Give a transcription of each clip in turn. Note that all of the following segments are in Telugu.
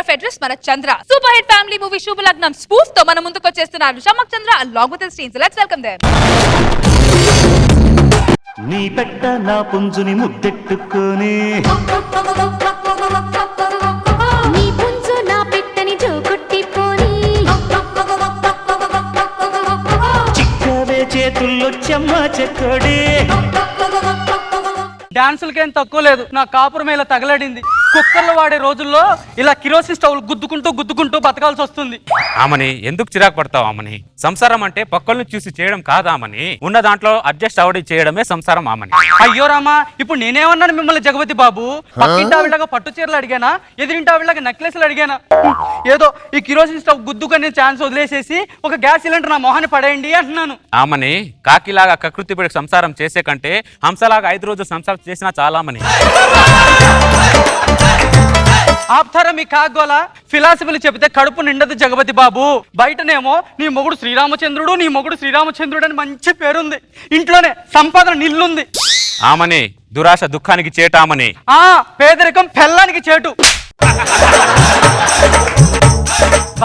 ఆఫ్ అడ్రస్ మన Chandra. Super hit family movie Subhalagnam spoof తో మన ముందుకు వచ్చేస్తున్నారు షమ్మక్ చంద్ర along with his team. So let's welcome them. నీ పెట్ట నా పుంజుని ముద్దెట్టుకొని నీ పుంజు నా పెట్టని జోగొట్టిపోని చిక్కవే చేతుల్లో చెమ్మ చెక్కడే డాన్సులకేం తక్కువ లేదు. నా కాపురం ఇలా తగలడింది. కుక్కర్లు వాడే రోజుల్లో ఇలా కిరోసిన్ స్టవ్ గుద్దుకుంటూ బతకాల్సి వస్తుంది. ఆమని ఎందుకు చిరాకు పడతావు ఆమని? సంసారం అంటే పక్కల్ని చూసి చేయడం కాదామని, ఉన్న దాంట్లో అడ్జస్ట్ అవడి చేయడమే సంసారం ఆమని. అయ్యో రామా, ఇప్పుడు నేనేమన్నాను మిమ్మల్ని జగపతి బాబు? పక్కింటి ఆవిడగా పట్టు చీరలు అడిగానా, ఎదురింటి ఆవిడగా నెక్లెస్లు అడిగానా? ఏదో ఈ కిరోసిన్ స్టవ్ గుద్దుకునే ఛాన్స్ వదిలేసేసి ఒక గ్యాస్ సిలిండర్ నా మొహాన్ని పడేయండి అంటున్నాను. ఆమని కాకిలాగా కకృతి పడి సంసారం చేసే కంటే హంసలాగా 5 రోజులు సంసారం చేసినా చాలా మని. ఆప్తారా మీ కాగోల ఫిలాసఫీలు చెబితే కడుపు నిండదు జగపతి బాబు. బయటనేమో నీ మొగుడు శ్రీరామచంద్రుడు అని మంచి పేరుంది. ఇంట్లోనే సంపాదన నిల్లుంది. ఆమని దురాశ దుఃఖానికి చేటామని. పేదరికం పెళ్ళానికి చేటు.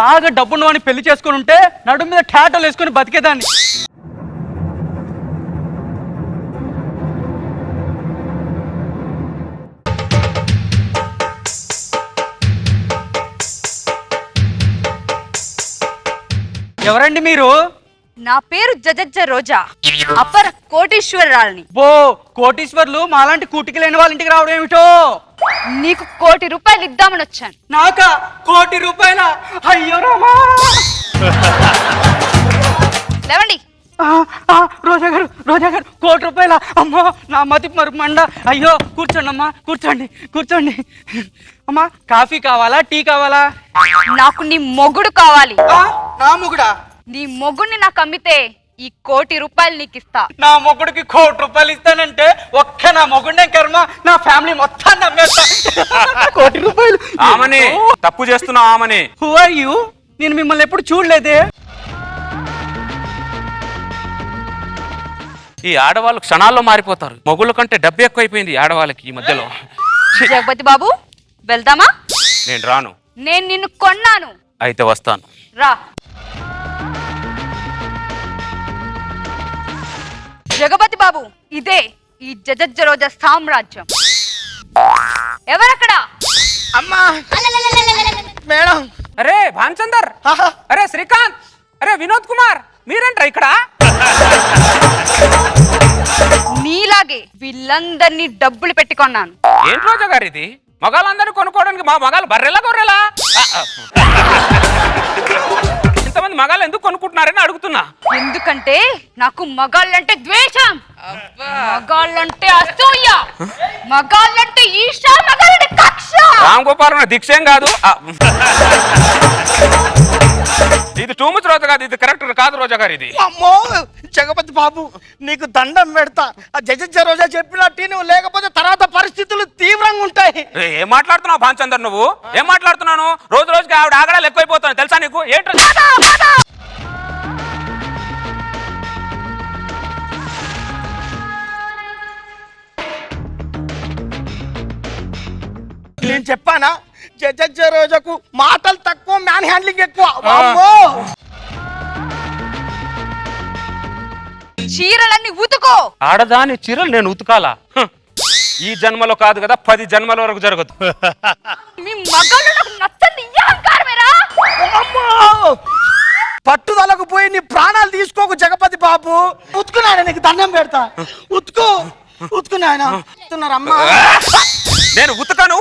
బాగా డబ్బును అని పెళ్లి చేసుకుని ఉంటే నడుము మీద టాటోలు వేసుకుని బతికేదాన్ని. ఎవరండి మీరు? నా పేరు జజజ్జ రోజా, అపర కోటీశ్వరరాలని. కోటీశ్వర్లు మాలాంటి కూటికి లేని వాళ్ళ ఇంటికి రావడం ఏమిటో? నీకు ₹1 కోటి ఇద్దామని వచ్చాను. నాకా ₹1 అయ్యో రామా. లేవండి. రోజా గారు ₹1 అమ్మా, నా మతి మండ. అయ్యో కూర్చోండి అమ్మా, కూర్చోండి. అమ్మా కాఫీ కావాలా, టీ కావాలా? నాకు నీ మొగుడు కావాలి. నా మొగుడా? నీ మొగుడిని నాకు అమ్మితే ఈ ₹1 నీకు ఇస్తా. నా మొగుడికి ₹1 ఇస్తానంటే ఒక్క నా మొగుడే కర్మ, నా ఫ్యామిలీ మొత్తాన్ని అమ్మేస్తా. ₹1. ఆమని తప్పు చేస్తున్నావు ఆమని. Who are you? నేను మిమ్మల్ని ఎప్పుడు చూడలేదే. ఈ ఆడవాళ్ళు క్షణాల్లో మారిపోతారు. మొగుళ్ళ కంటే డబ్బు ఎక్కువైపోయింది ఆడవాళ్ళకి ఈ మధ్యలో. జగపతి బాబు వెళ్దామా? నేను రాను. నేను నిన్ను కొన్నాను. అయితే వస్తాను. రా. జగపతి బాబు, ఇదే ఈ జజజ్జ రోజా సామ్రాజ్యం. ఎవరక్కడ? అమ్మా మేడం. అరే భాన్చందర్, అరే శ్రీకాంత్, అరే వినోద్ కుమార్, మీరేంట్రా ఇక్కడ? నీలాగే వీళ్ళందరినీ డబ్బులు పెట్టుకున్నాను. ఏంటి రోజా గారు ఇది? మగాళ్ళందరినీ కొనుక్కోవడానికి మా మగాళ్ళు బర్రెలా గొర్రెలా? ఇంతమంది మగాళ్ళు ఎందుకు కొనుక్కుంటున్నారని అడుగుతున్నా. ఎందుకంటే నాకు మగాళ్ళంటే ద్వేషం, మగాళ్ళంటే అసూయ, మగాళ్ళంటే ఈర్ష, మగాళ్ళంటే కక్ష. రామ్ గోపాల్ దీక్షేం కాదు ఇది. టూ మచ్ రోజా గారు, ఇది కరెక్ట్ కాదు రోజా గారు ఇది. అమ్మో జగపతి బాబు, నీకు దండం పెడతా. ఆ జజజ్జ రోజా చెప్పినట్టు నువ్వు లేకపోతే తర్వాత పరిస్థితులు తీవ్రంగా ఉంటాయి. ఏం మాట్లాడుతున్నావు భాన్చందర్? నువ్వు ఏం మాట్లాడుతున్నాను? రోజు రోజుకి ఆవిడ ఆగడాలు ఎక్కువైపోతున్నాయి తెలుసా నీకు? ఏంటో నేను చెప్పానా, జజజ్జ రోజాకు మాటలు తక్కువ, మ్యాన్ హ్యాండ్లింగ్ ఎక్కువ. అమ్మో చీరలన్నీ ఉతుకో. ఆడదాని చీరలు నేను ఉతకాలా? ఈ జన్మలో కాదు కదా, 10 జన్మల వరకు జరగదు. మీ మగాళ్ళు నాకు నచ్చని అహంకారమేరా. అమ్మో, పట్టుదలకు పోయి నీ ప్రాణాలు తీసుకోకు జగపతి బాబు. ఉతుకున్నాయన, నీకు దండం పెడతా. ఉతుకున్నాయన. అమ్మా నేను ఉతకను.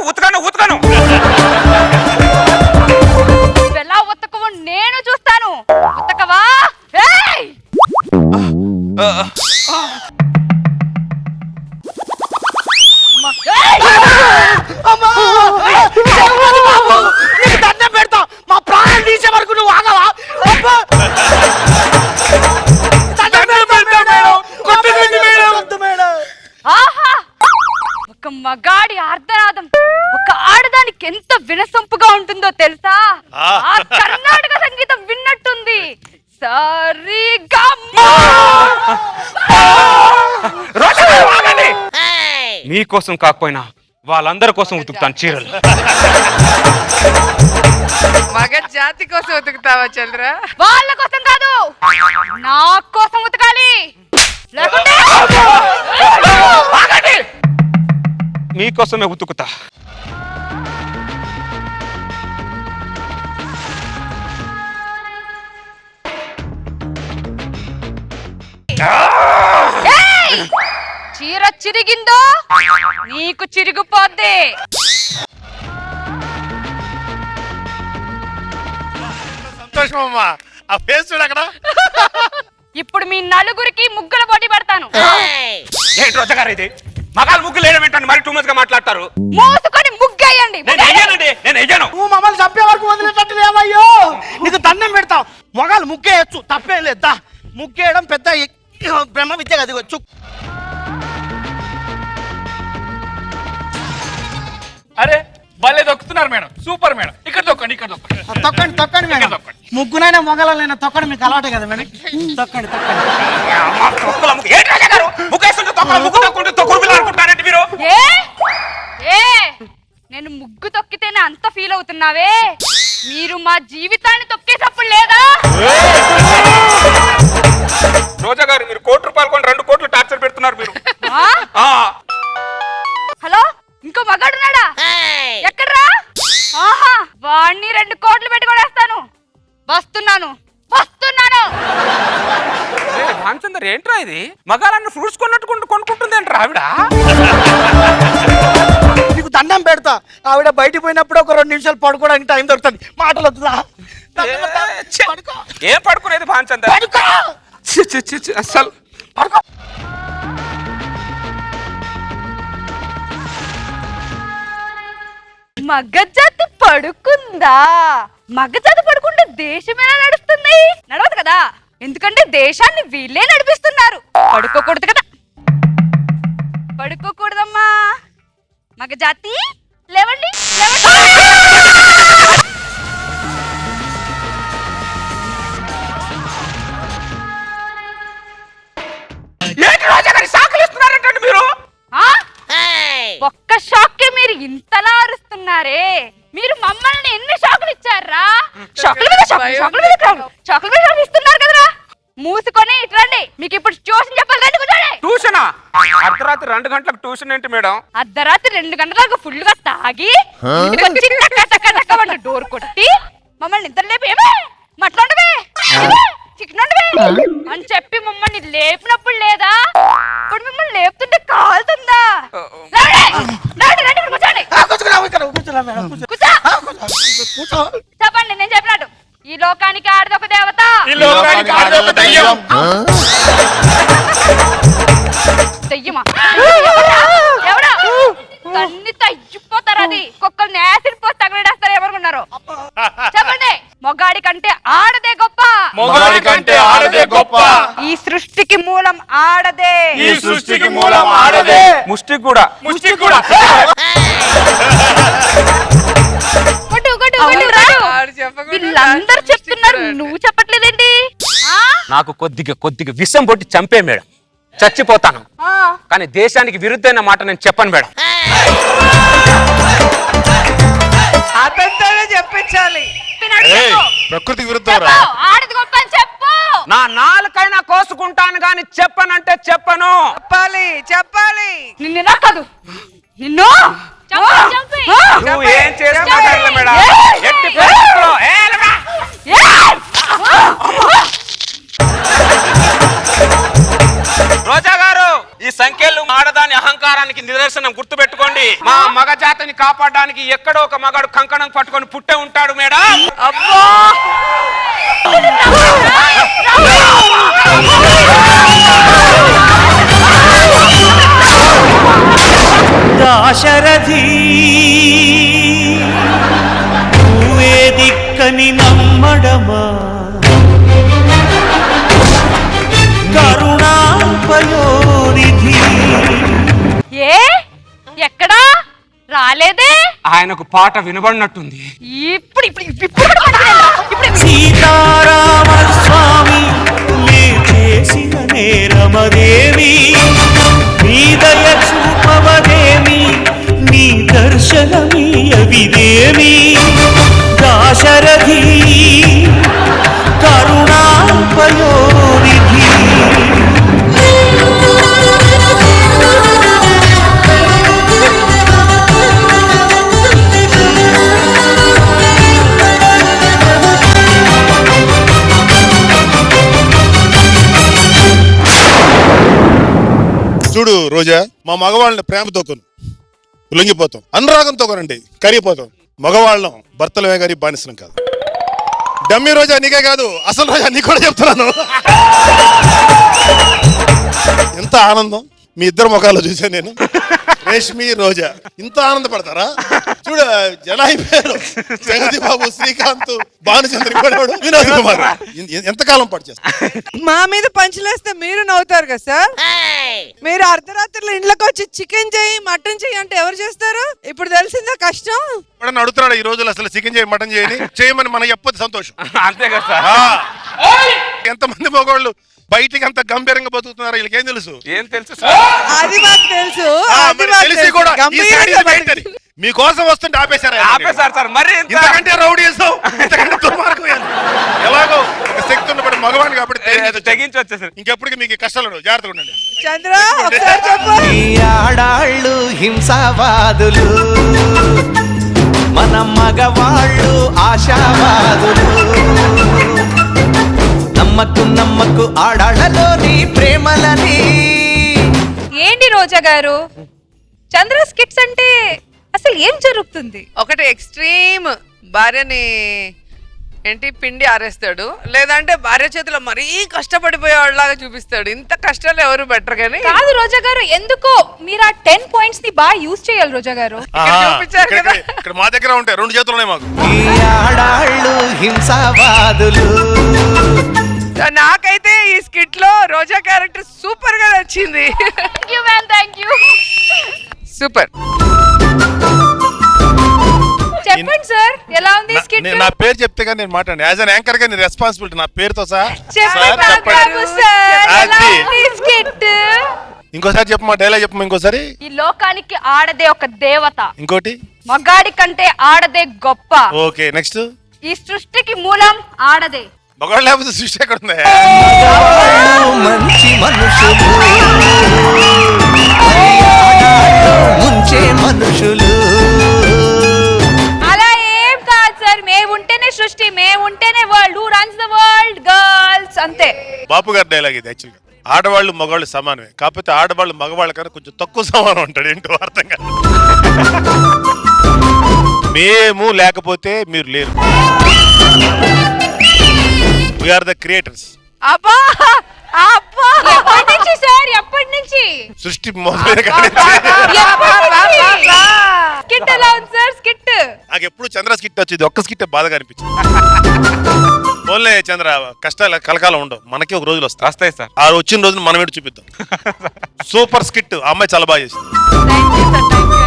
ఎలా ఉతకవో నేను చూస్తాను. ఉతకవా? ఏయ్! నీకు దండం పెడతా. మా ప్రాణాలు తీసే వరకు నువ్వు ఆగవా? ఆహా! ఒక మగాడి ఆర్తనాదం ఒక ఆడదానికి ఎంత వినసొంపుగా ఉంటుందో తెలుసా? ఆ కర్ణాటక సంగీతం విన్నట్టుంది. సరిగమ. మీకోసం కాకపోయినా వాళ్ళందరి కోసం ఉతుకుతాను చీరలు. జాతి కోసం ఉతుకుతావా చంద్ర? వాళ్ళ కోసం కాదు, నా కోసం ఉతకాలి. లేకుంటే మీకోసమే ఉతుకుతా. ఏయ్! చీర చిరిగిందో నీకు చిరిగిపోద్ది. సంతోషం అమ్మా. ఆ ఫేస్ చూడు అక్కడ. ఇప్పుడు మీ నలుగురికి ముగ్గుల పోటీ పడతాను. ఏంటి రోజా గారు ఇది? మగాళ్ళు ముగ్గులు వేయడం ఏంటండి? మరి టూ మచ్ గా మాట్లాడతారు. మోసుకొని ముగ్గేయండి. నేను వెయ్యను. నువ్వు మమ్మల్ని చంపే వరకు వదిలేటట్టు లేవయ్యో. నీకు దండం పెడతాం. మొగాలు ముగ్గేయచ్చు, తప్పేం లేదా. ముగ్గేయడం పెద్ద బ్రహ్మ విద్య కదా. వచ్చు అరే భలే దొక్కుతున్నారు మేడం, సూపర్ మేడం. ఇక్కడ దొక్కండి, ఇక్కడ దొక్కండి. తొక్కండి తొక్కండి మేడం. ముగ్గునైనా మొగలైనా తొక్కడం మీకు అలవాటే కదా మేడం. తొక్కండి తొక్కండి. ఏంటి రోజా గారు? ముగ్గేస్తుంటే ముగ్గు తొక్కుంటూ తొక్కుడు పిల్లలు అనుకుంటారండి మీరు. ఏ ఏ నేను ముగ్గు తొక్కితేనే అంత ఫీల్ అవుతున్నావే, మీరు మా జీవితాన్ని తొక్కేటప్పుడు లేదా? రోజా గారు మీరు ₹1 కొని 2 కోట్లు టార్చర్ పెడుతున్నారు మీరు. హలో, ఇంకో మగాడున్నాడా? ఎక్కడ్రా? ఆహా, వాణ్ణి 2 కోట్లు పెట్టి కొడేస్తాను. వస్తున్నాను వస్తున్నాను. రామచంద్ర ఏంట్రా ఇది? మగాళ్ళని ఫ్రూట్స్ కొన్నట్టు కొనుక్కుంటుంది ఏంట్రా ఆవిడ? నీకు దండం పెడతా. ఆవిడ బయటికి పోయినప్పుడు ఒక 2 నిమిషాలు పడుకోవడానికి టైం దొరుకుతుంది. మాటలు వద్దురా. ఏం పడుకునేది భాంచంద్ర? అసలు పడుకో. మగజాతి పడుకుందా? మగజాతి పడుకుంటే దేశం ఎలా నడుస్తుంది? నడవదు కదా, ఎందుకంటే దేశాన్ని వీళ్ళే నడిపిస్తున్నారు. పడుకోకూడదు కదా. పడుకోకూడదమ్మా. మగజాతి లేవండి, లేవండి. ఏంటి రోజా గారి సాకులు ఇస్తున్నారంటండి మీరు? ఒక్క షాక్కే మీరు ఇంతలా అరుస్తున్నారే. మీరు మమ్మల్ని ఎన్ని షాకులు ఇచ్చారా? షాకుల మీద షాకులు ఇస్తున్నారు కదరా. మూసుకొని ఇట్రండి, మీకు ఇప్పుడు ట్యూషన్ చెప్పాలి. రండి కూర్చోండి. ట్యూషనా? అర్ధరాత్రి 2 గంటలకు ట్యూషన్ ఏంటి మేడం? అర్ధరాత్రి 2 గంటలకు ఫుల్ గా తాగి ఇంటికి వచ్చి టక టక టక వంట డోర్ కొట్టి మమ్మల్ని నిద్ర లేపి ఏమే మట్లాండవే చికెనండవే అని చెప్పి మమ్మల్ని లేపినప్పుడు లేదా? ఇప్పుడు మిమ్మల్ని లేపుతుంటే కాలుతుందా? చెప్పండి, నేను చెప్పినట్టు ఈ లోకానికి ఆడదొక దేవత. దెయ్యమా? ఎవడా? తన్ని తగ్గిపోతారు. అది కుక్కల్ని యాసిడ్ పోసి తగలడేస్తారు. ఎవరుకున్నారు చెప్పండి. మొగాడి కంటే ఆడదే గొప్ప. మొగాడి కంటే ఆడదే గొప్ప. ఈ సృష్టికి మూలం ఆడదే. ఈ సృష్టికి మూలం ఆడదే. ముష్టి కూడా. ముష్టి కూడా. వీళ్ళందరూ చెప్తున్నారు, నువ్వు చెప్పట్లేదేంటి? నాకు కొద్దిగా విషం పొట్టి చంపే మేడం, చచ్చిపోతాను. కానీ దేశానికి విరుద్ధమైన మాట నేను చెప్పను మేడం. అతనితోనే చెప్పించాలి. ప్రకృతి విరుద్ధం. ఆడది గొప్ప అని చెప్పు. నా నాలుకైనా కోసుకుంటాను కానీ చెప్పనంటే చెప్పను. చెప్పాలి చెప్పాలి. నిన్ను కాదు, నిన్ను నువ్వు ఏం చేసుకుంటారు మేడం? ఎట్టి పరిస్థితుల్లో రోజా గారు, ఈ సంఖ్యలు ఆడదాని అహంకారానికి నిదర్శనం, గుర్తు పెట్టుకోండి. మా మగ జాతిని కాపాడడానికి ఎక్కడో ఒక మగాడు కంకణం పట్టుకొని పుట్టే ఉంటాడు మేడం. అబ్బో, దాశరథి నువ్వే దిక్కని నమ్మడమా, కరుణాపయోనిధి. ఏ ఎక్కడా రాలేదే? ఆయనకు పాట వినబడినట్టుంది. ఇప్పుడు ఇప్పుడు ఇప్పుడు సీతారామ స్వామి నే చేసిన నేరమదేవి, నీ దయ చూపవదేమి, నీ దర్శనమీయవిదేమి. దాశరథి చూడు రోజా, మా మగవాళ్ళని ప్రేమతో కొను, లొంగిపోతాం. అనురాగంతో కొనండి, కరిగిపోతాం. మగవాళ్ళం భర్తలమే గారి బానిసలం కాదు. డమ్మీ రోజా నీకే కాదు, అసలు రోజా నీకు కూడా చెప్తున్నాను. ఎంత ఆనందం మీ ఇద్దరు ముఖాల్లో చూశాను నేను. రేష్మి రోజా ఇంత ఆనందపడతారా? చూడు, జనాయి పేరు జగతి బాబు, శ్రీకాంత్, భానుచంద్ర, వినోద్ కుమార్ ఎంతకాలం పాటు చేస్తారు? మా మీద పంచులేస్తే మీరు నవ్వుతారు కదా సార్. మీరు అర్ధరాత్రులు ఇంట్లోకి వచ్చి చికెన్ చేయి మటన్ చేయి అంటే ఎవరు చేస్తారు? ఇప్పుడు తెలిసిందా కష్టం? ఎప్పుడన్నా అడుగుతున్నాడు ఈ రోజులు అసలు చికెన్ చేయి మటన్ చేయమని మనకి చెప్పొద్దు సంతోషం. అంతే కదా సార్. ఎంతమంది మగవాళ్ళు బయటికి అంత గంభీరంగా బతుకుతున్నారు, వీళ్ళకేం తెలుసు? ఏం తెలుసు సార్? అది మాకు తెలుసు. మరి తెలిసి కూడా ఈ శాడీలు బయటని మీకోసం వస్తుంటే ఆపేశారా? ఆపేశారు సార్. మరి ఇంతకంటే రౌడీ చేస్తావు, ఇంతకంటే దుర్మార్గం ఏంది? ఎలాగో ఒక శక్తి ఉన్నప్పుడు మగవాణి కాబట్టి తెగించి వచ్చేసారు. ఇంకెప్పటికీ మీకు కష్టాలు ఉండవు, జాగ్రత్తగా ఉండండి. చంద్ర ఒకసారి చెప్పు. ఆడాళ్ళు హింసావాదులు, మన మగవాళ్ళు ఆశావాదులు. నమ్మకు ఆడాళ్ళలోని ప్రేమలని. ఏంటి రోజా గారు, చంద్ర స్కిట్స్ అంటే అసలు ఏం జరుగుతుంది? ఒకటి ఎక్స్ట్రీమ్ భార్యని ఏంటి పిండి ఆరేస్తాడు, లేదంటే భార్య చేతిలో మరీ కష్టపడిపోయేవాళ్ళలాగా చూపిస్తాడు. ఇంత కష్టాలు ఎవరు బెటర్ కానీ కాదు రోజా గారు, ఎందుకో మీరు ఆ 10 పాయింట్స్ ని బాగా యూజ్ చేయాలి రోజా గారు. చూపించారు కదా. ఇక్కడ మా దగ్గర ఉంటాయి 2 చేతులు ఉన్నాయి మాకు. ఈ ఆడాళ్ళు హింసావాదులు. నాకైతే ఈ స్కిట్ లో రోజా క్యారెక్టర్ సూపర్ గా నచ్చింది. Thank you. సూపర్. చెప్పండి సార్, ఎలా ఉంది స్కిట్? నా పేరు చెప్తే కానీ నేను మాట్లాడి యాజ్ అన్ యాంకర్ గా నేను రెస్పాన్సిబిలిటీ నా పేరుతో సహా. చెప్పండి నాగబాబు సార్, ఎలా అది. ఉంది స్కిట్? ఇంకోసారి చెప్పమా, డైలాగ్ చెప్పమా ఇంకోసారి. ఈ లోకానికి ఆడదే ఒక దేవత, ఇంకోటి. మగాడి కంటే ఆడదే గొప్ప, ఓకే నెక్స్ట్. ఈ సృష్టికి మూలం ఆడదే. మగవాళ్ళు లేకపోతే సృష్టి ఎక్కడ ఉంది? మంచి మనుషులు, ఆడాళ్ళు ముంచే మనుషులు. అలా ఏం కాదు సార్, మేము ఉంటేనే సృష్టి, మేము ఉంటేనే world. Who runs the world? Girls, అంతే. బాపు గారి డైలాగ్ ఇది యాక్చువల్గా. ఆడవాళ్ళు మగవాళ్ళు సమానమే, కాకపోతే ఆడవాళ్ళు మగవాళ్ళ కన్నా కొంచెం తక్కువ సమానం ఉంటాడు. ఏంటో అర్థం కాదు. మేము లేకపోతే మీరు లేరు. We are the creators. అబ్బా అబ్బా ఎప్పటి నుంచి సార్, ఎప్పటి నుంచి? సృష్టి మొదలైన స్కిట్ ఎలా ఉంది సార్? స్కిట్ నాకు ఎప్పుడు చంద్ర స్కిట్ వచ్చేది, ఒక్క స్కిట్ బాధగా అనిపించింది. పోన్లే చంద్ర, కష్టాలు కలకాలం ఉండవు, మనకి ఒక రోజులు వస్తాయి సార్. ఆ వచ్చిన రోజున మనం ఏంటి చూపిద్దాం. సూపర్ స్కిట్, ఆ అమ్మాయి చాలా బాగా చేసింది. Thank you sir, thank you.